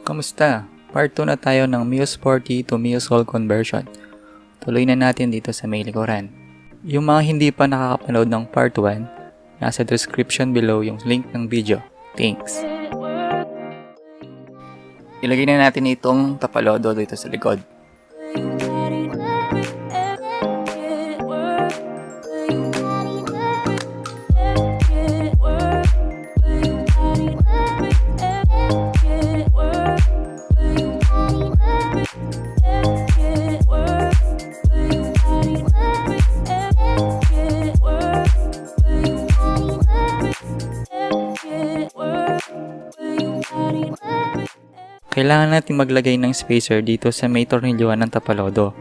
Kamusta? Part 2 na tayo ng Mio Sporty to Mio Soul conversion. Tuloy na natin dito sa may likuran. Yung mga hindi pa nakakapanood ng part 1, nasa description below yung link ng video. Thanks! Ilagay na natin itong tapalodo dito sa likod. Kailangan natin maglagay ng spacer dito sa may tornilyoan ng tapalodo.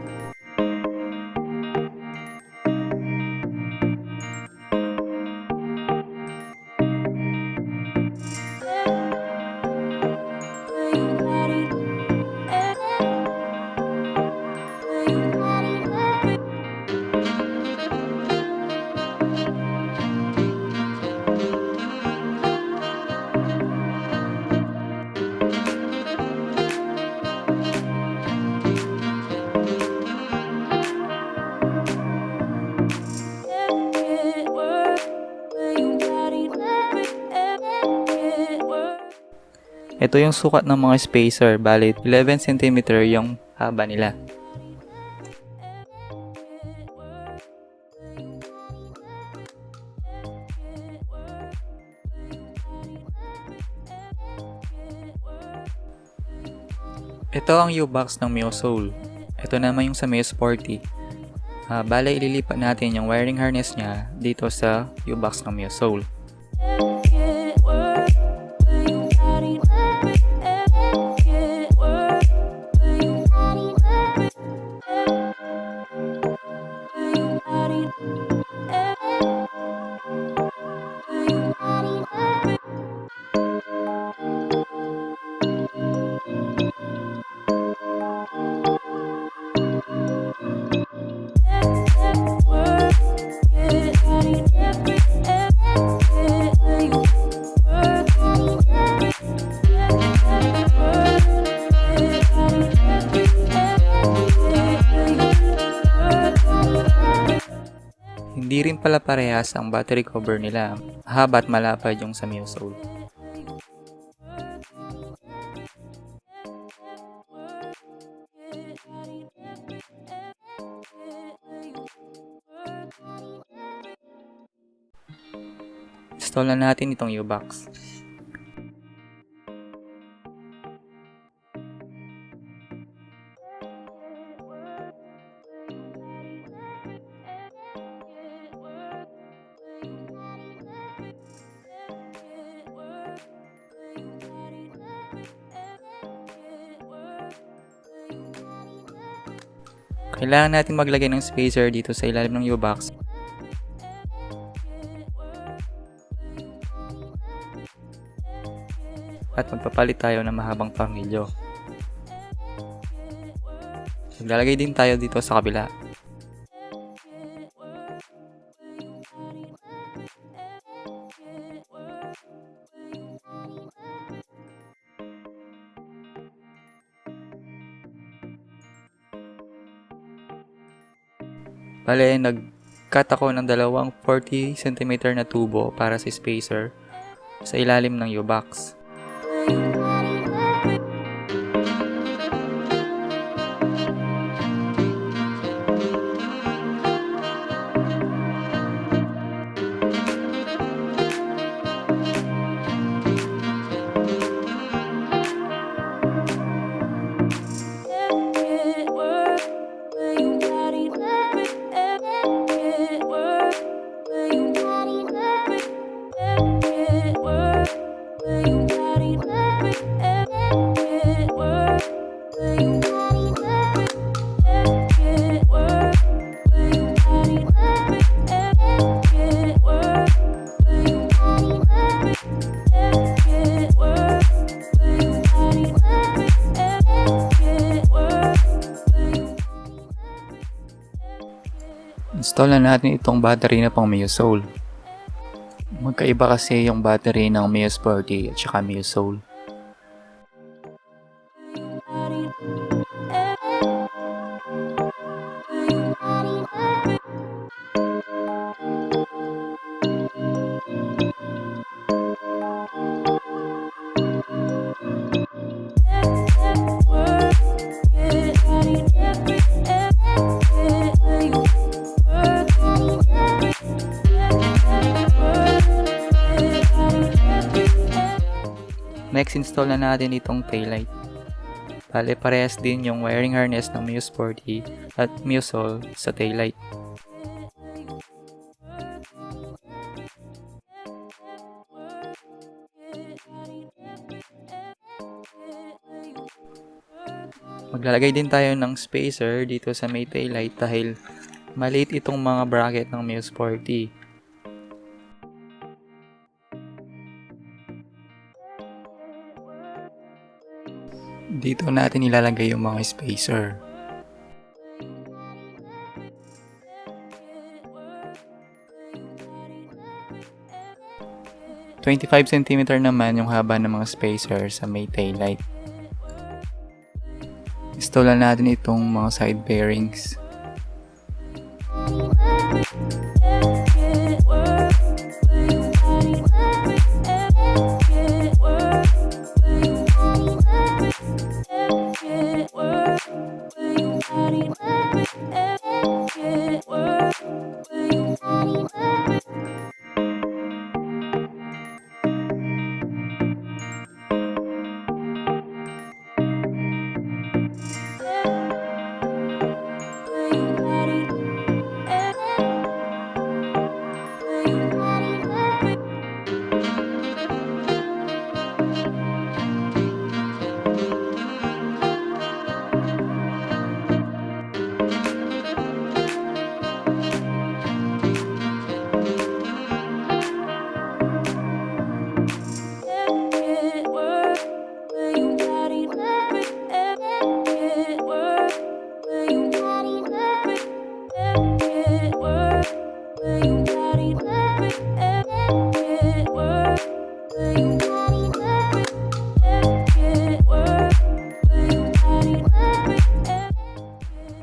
Ito yung sukat ng mga spacer, bali 11 cm yung haba nila. Ito ang U-box ng Mio Soul. Ito naman yung sa Mio Sporty. Bali ililipat natin yung wiring harness niya dito sa U-box ng Mio Soul. Hindi rin pala parehas ang battery cover nila, haba at malapad yung sa Mio Soul. Install na natin itong U-box. Kailangan natin maglagay ng spacer dito sa ilalim ng U-box. At magpapalit tayo ng mahabang tornilyo. Maglalagay din tayo dito sa kabila. Bale, nag-cut ako ng dalawang 40 cm na tubo para sa spacer sa ilalim ng U-box. Install na natin itong battery na pang Mio Soul. Magkaiba kasi yung battery ng Mio Sporty at saka Mio Soul. Next, install na natin itong taillight. Bale, parehas din yung wiring harness ng Mio Sporty at Mio Soul sa taillight. Maglalagay din tayo ng spacer dito sa may taillight dahil maliit itong mga bracket ng Mio Sporty. Dito natin ilalagay yung mga spacer. cm naman yung haba ng mga spacer sa may taillight. Install na natin itong mga side bearings.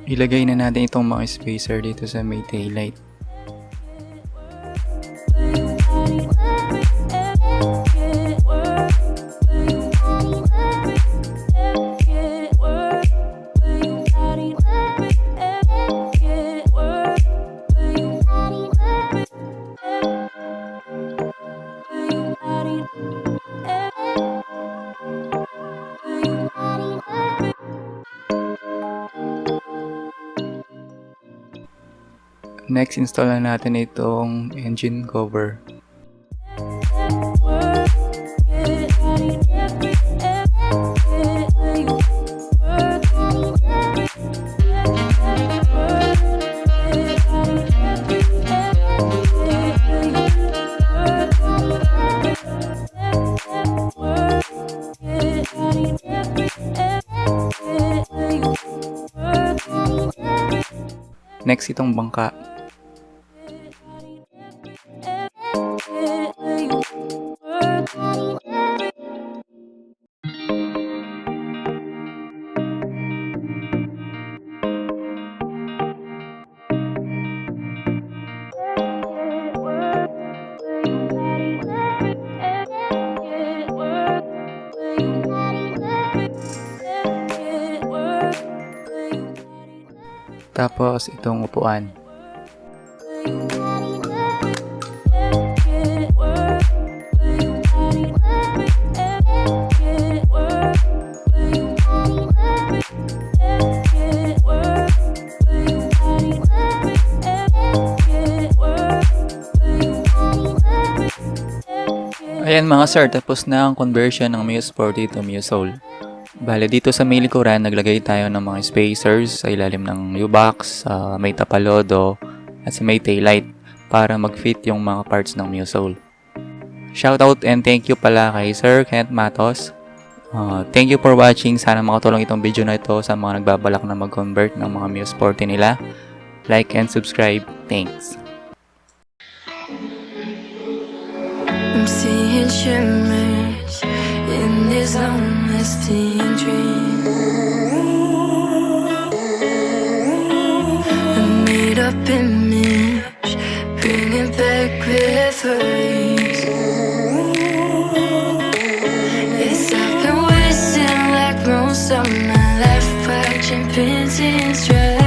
Ilagay na natin itong mga spacer dito sa may taillight. Next, install na natin itong engine cover. Next, itong bangka. Tapos itong upuan. Ayan mga sir, tapos na ang conversion ng Mio Sporty to Mio Soul. Bale, dito sa may likuran, naglagay tayo ng mga spacers sa ilalim ng U-box, sa may tapalodo, at sa may taillight para mag-fit yung mga parts ng Mio Soul. Shoutout and thank you pala kay Sir Kent Matos. Thank you for watching. Sana makatulong itong video na ito sa mga nagbabalak na mag-convert ng mga Mio Sporty nila. Like and subscribe. Thanks. I'm seeing shimmers in this long lasting dream. champagne, seeing stress.